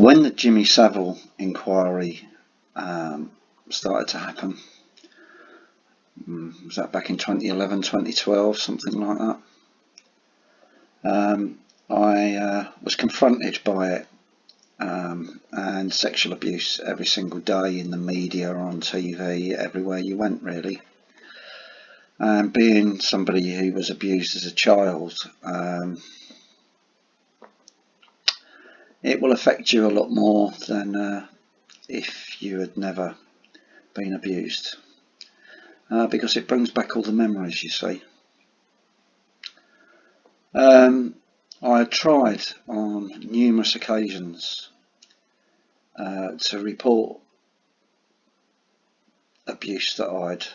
When the Jimmy Savile inquiry started to happen, was that back in 2011, 2012, something like that, I was confronted by it, and sexual abuse every single day in the media, on TV, everywhere you went really. And being somebody who was abused as a child, it will affect you a lot more than if you had never been abused, because it brings back all the memories, you see. I tried on numerous occasions to report abuse that I'd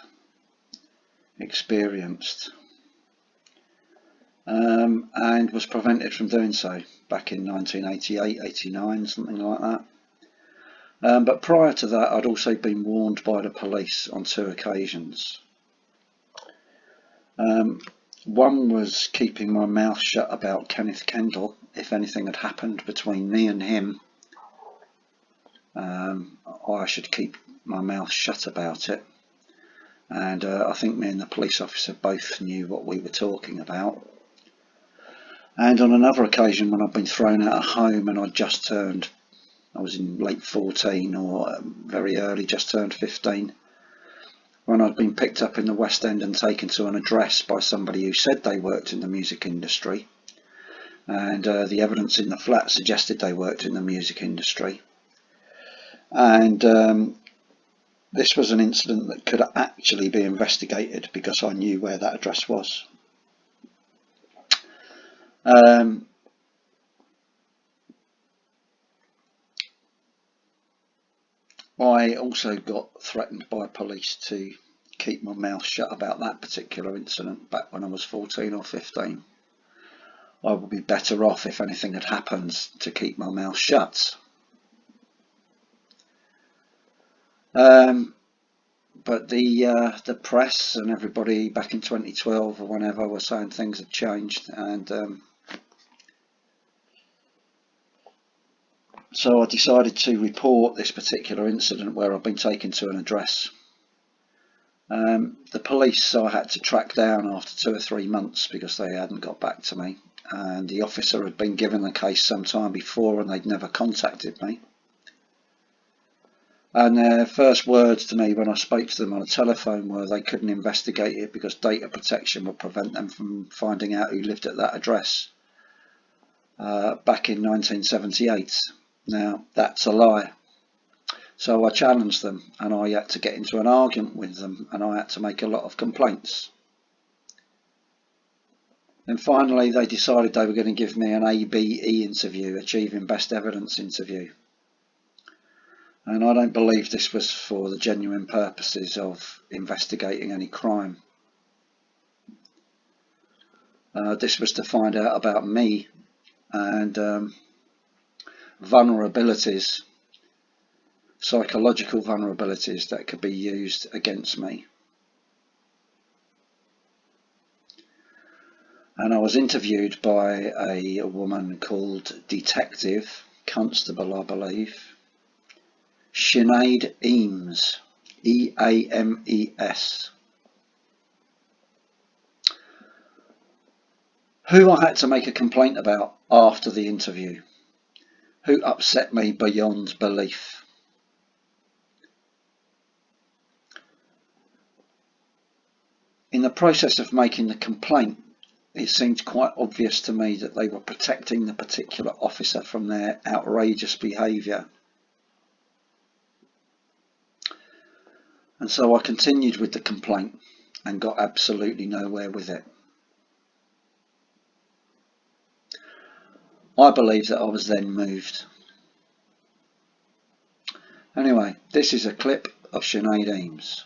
experienced, and was prevented from doing so back in 1988, 89, something like that. But prior to that, I'd also been warned by the police on 2 occasions. One was keeping my mouth shut about Kenneth Kendall. If anything had happened between me and him, I should keep my mouth shut about it. And I think me and the police officer both knew what we were talking about. And on another occasion, when I'd been thrown out of home and I was in late 14 or very early, just turned 15, when I'd been picked up in the West End and taken to an address by somebody who said they worked in the music industry, and the evidence in the flat suggested they worked in the music industry. And this was an incident that could actually be investigated because I knew where that address was. I also got threatened by police to keep my mouth shut about that particular incident back when I was 14 or 15. I would be better off, if anything had happened, to keep my mouth shut. But the press and everybody back in 2012 or whenever were saying things had changed, and so I decided to report this particular incident where I've been taken to an address. The police I had to track down after 2 or 3 months because they hadn't got back to me, and the officer had been given the case some time before and they'd never contacted me. And their first words to me when I spoke to them on the telephone were they couldn't investigate it because data protection would prevent them from finding out who lived at that address back in 1978. Now, that's a lie. So I challenged them, and I had to get into an argument with them, and I had to make a lot of complaints. Then finally they decided they were going to give me an ABE interview, Achieving Best Evidence interview. And I don't believe this was for the genuine purposes of investigating any crime. This was to find out about me and vulnerabilities, psychological vulnerabilities that could be used against me. And I was interviewed by a woman called Detective Constable, I believe, Sinead Eames, E-A-M-E-S, who I had to make a complaint about after the interview, who upset me beyond belief. In the process of making the complaint, it seemed quite obvious to me that they were protecting the particular officer from their outrageous behaviour. And so I continued with the complaint and got absolutely nowhere with it. I believe that I was then moved. Anyway, this is a clip of Sinead Eames.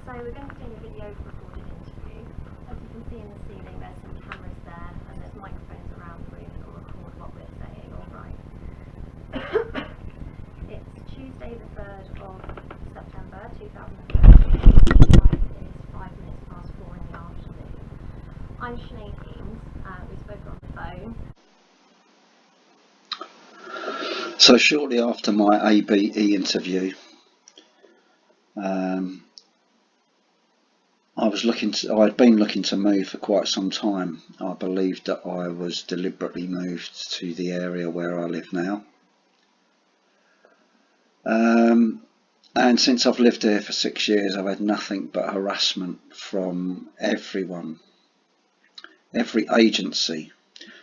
So we're going to be doing a video recorded interview. As you can see in the ceiling, there's some cameras there and there's microphones around the room that will record what we're saying, alright? So shortly after my ABE interview, I'd been looking to move for quite some time. I believed that I was deliberately moved to the area where I live now. And since I've lived here for 6 years, I've had nothing but harassment from everyone, every agency,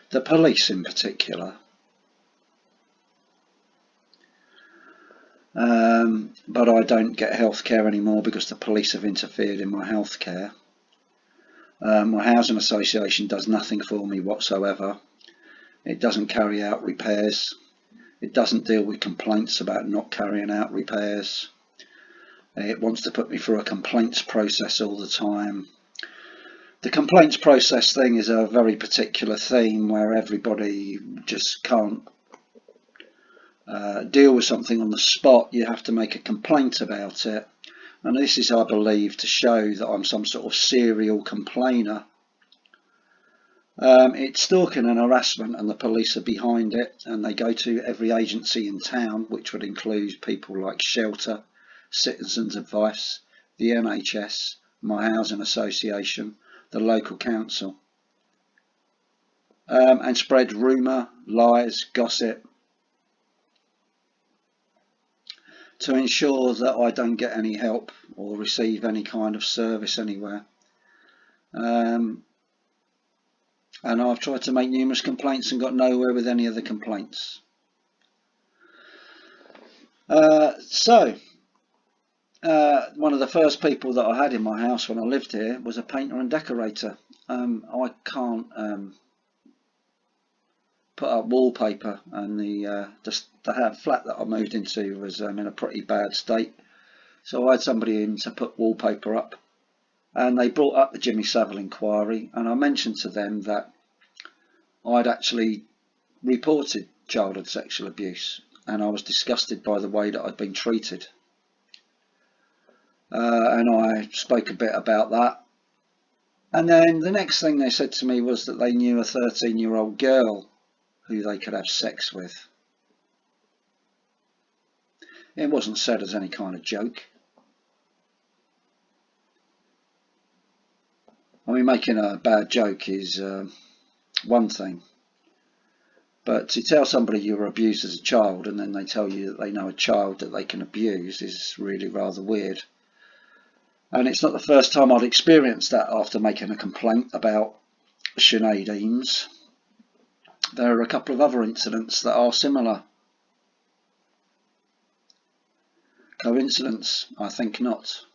the police in particular. But I don't get healthcare anymore because the police have interfered in my healthcare. My housing association does nothing for me whatsoever. It doesn't carry out repairs. It doesn't deal with complaints about not carrying out repairs. It wants to put me through a complaints process all the time. The complaints process thing is a very particular theme where everybody just can't deal with something on the spot. You have to make a complaint about it. And this is, I believe, to show that I'm some sort of serial complainer. It's stalking and harassment, and the police are behind it, and they go to every agency in town, which would include people like Shelter, Citizens Advice, the NHS, my housing association, the local council, and spread rumour, lies, gossip, to ensure that I don't get any help or receive any kind of service anywhere. And I've tried to make numerous complaints and got nowhere with any of the complaints. One of the first people that I had in my house when I lived here was a painter and decorator. I can't put up wallpaper, and the flat that I moved into was in a pretty bad state. So I had somebody in to put wallpaper up, and they brought up the Jimmy Savile inquiry, and I mentioned to them that I'd actually reported childhood sexual abuse, and I was disgusted by the way that I'd been treated. And I spoke a bit about that. And then the next thing they said to me was that they knew a 13-year-old girl who they could have sex with. It wasn't said as any kind of joke. I mean, making a bad joke is one thing, but to tell somebody you were abused as a child and then they tell you that they know a child that they can abuse is really rather weird. And it's not the first time I'd experienced that after making a complaint about Sinead Eames. There are a couple of other incidents that are similar. Coincidence? I think not.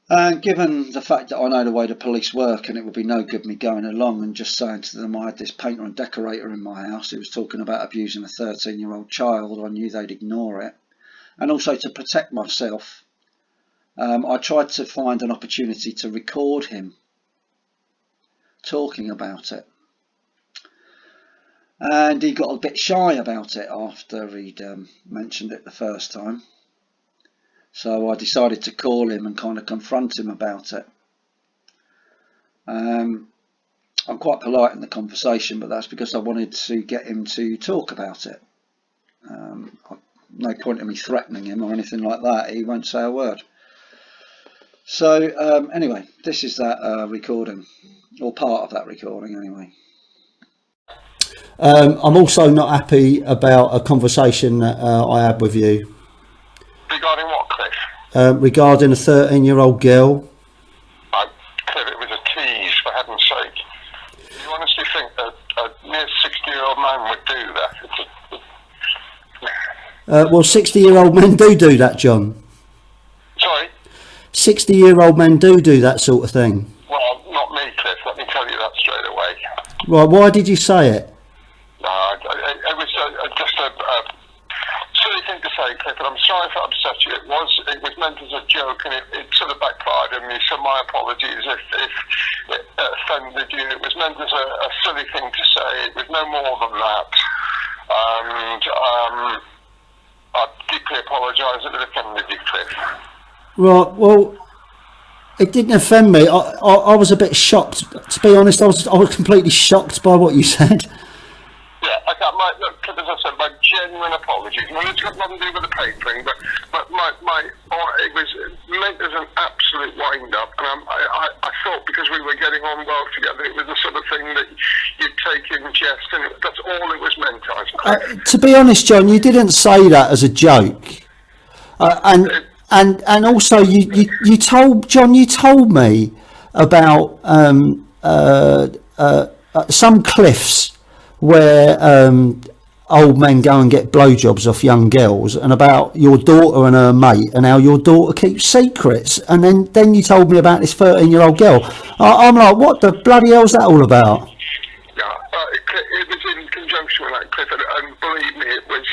And given the fact that I know the way the police work, and it would be no good me going along and just saying to them I had this painter and decorator in my house who was talking about abusing a 13-year-old child, I knew they'd ignore it. And also to protect myself, I tried to find an opportunity to record him talking about it. And he got a bit shy about it after he'd mentioned it the first time. So I decided to call him and kind of confront him about it. I'm quite polite in the conversation, but that's because I wanted to get him to talk about it. No point in me threatening him or anything like that. He won't say a word. So anyway, this is that recording, or part of that recording anyway. I'm also not happy about a conversation that I had with you. Regarding what, Cliff? Regarding a 13-year-old girl. Cliff, it was a tease, for heaven's sake. Do you honestly think that a near 60-year-old man would do that? Well, 60-year-old men do that, John. Sorry? 60-year-old men do that sort of thing. Well, not me, Cliff. Let me tell you that straight away. Right, why did you say it? It was just a silly thing to say, Cliff, and I'm sorry if I upset you. It was meant as a joke, and it sort of backfired on me, so my apologies if it offended you. It was meant as a silly thing to say. It was no more than that. And I deeply apologise if it offended you, Cliff. Right, well, it didn't offend me. I was a bit shocked, to be honest. I was completely shocked by what you said. my, look, as I said, my genuine apologies. Well, it's got nothing to do with the papering, but it was meant as an absolute wind-up, and I thought because we were getting on well together, it was the sort of thing that you'd take in jest, and that's all it was meant as. To be honest, John, you didn't say that as a joke, and also you told me about some cliffs where old men go and get blowjobs off young girls, and about your daughter and her mate, and how your daughter keeps secrets. And then you told me about this 13-year-old girl. I'm like, what the bloody hell's that all about? Yeah, it was in conjunction with that, Cliff, and believe me, it was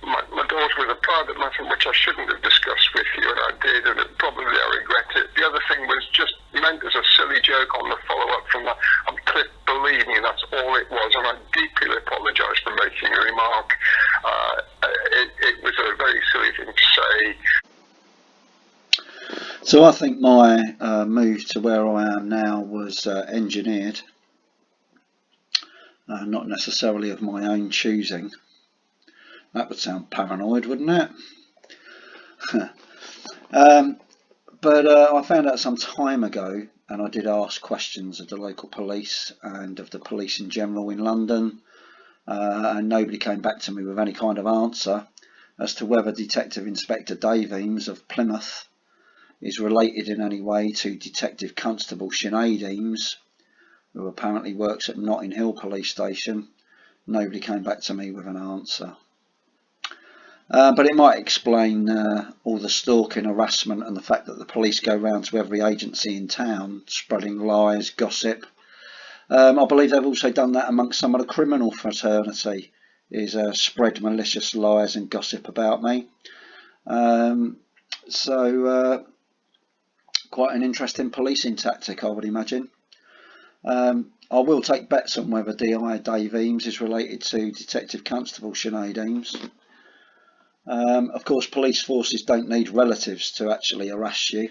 my daughter was a private matter which I shouldn't have discussed with you, and I did, and probably I regret it. The other thing was just meant as a silly joke on the follow-up from that. Cliff, believe me, that's all it was, and I deeply apologise for making a remark. It was a very silly thing to say. So I think my move to where I am now was engineered, not necessarily of my own choosing. That would sound paranoid, wouldn't it? But I found out some time ago, and I did ask questions of the local police and of the police in general in London, and nobody came back to me with any kind of answer as to whether Detective Inspector Dave Eames of Plymouth is related in any way to Detective Constable Sinead Eames, who apparently works at Notting Hill Police Station. Nobody came back to me with an answer. But it might explain all the stalking, harassment, and the fact that the police go round to every agency in town spreading lies, gossip. I believe they've also done that amongst some of the criminal fraternity, is spread malicious lies and gossip about me. So quite an interesting policing tactic, I would imagine. I will take bets on whether DI Dave Eames is related to Detective Constable Sinead Eames. Of course, police forces don't need relatives to actually harass you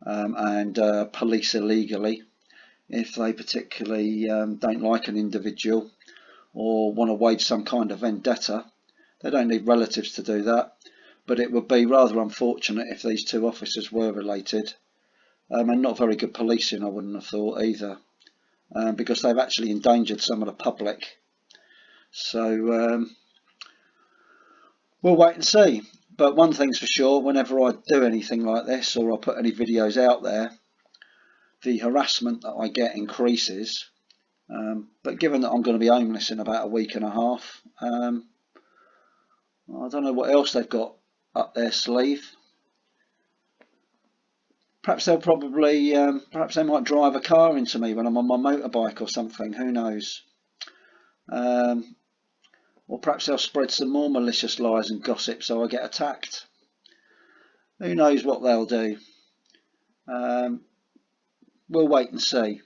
and police illegally if they particularly don't like an individual or want to wage some kind of vendetta. They don't need relatives to do that, but it would be rather unfortunate if these two officers were related, and not very good policing, I wouldn't have thought either, because they've actually endangered some of the public. So we'll wait and see. But one thing's for sure, whenever I do anything like this or I put any videos out there, the harassment that I get increases. But given that I'm going to be homeless in about a week and a half, I don't know what else they've got up their sleeve. Perhaps they'll probably, perhaps they might drive a car into me when I'm on my motorbike or something, who knows. Or perhaps they'll spread some more malicious lies and gossip so I get attacked. Who knows what they'll do. We'll wait and see.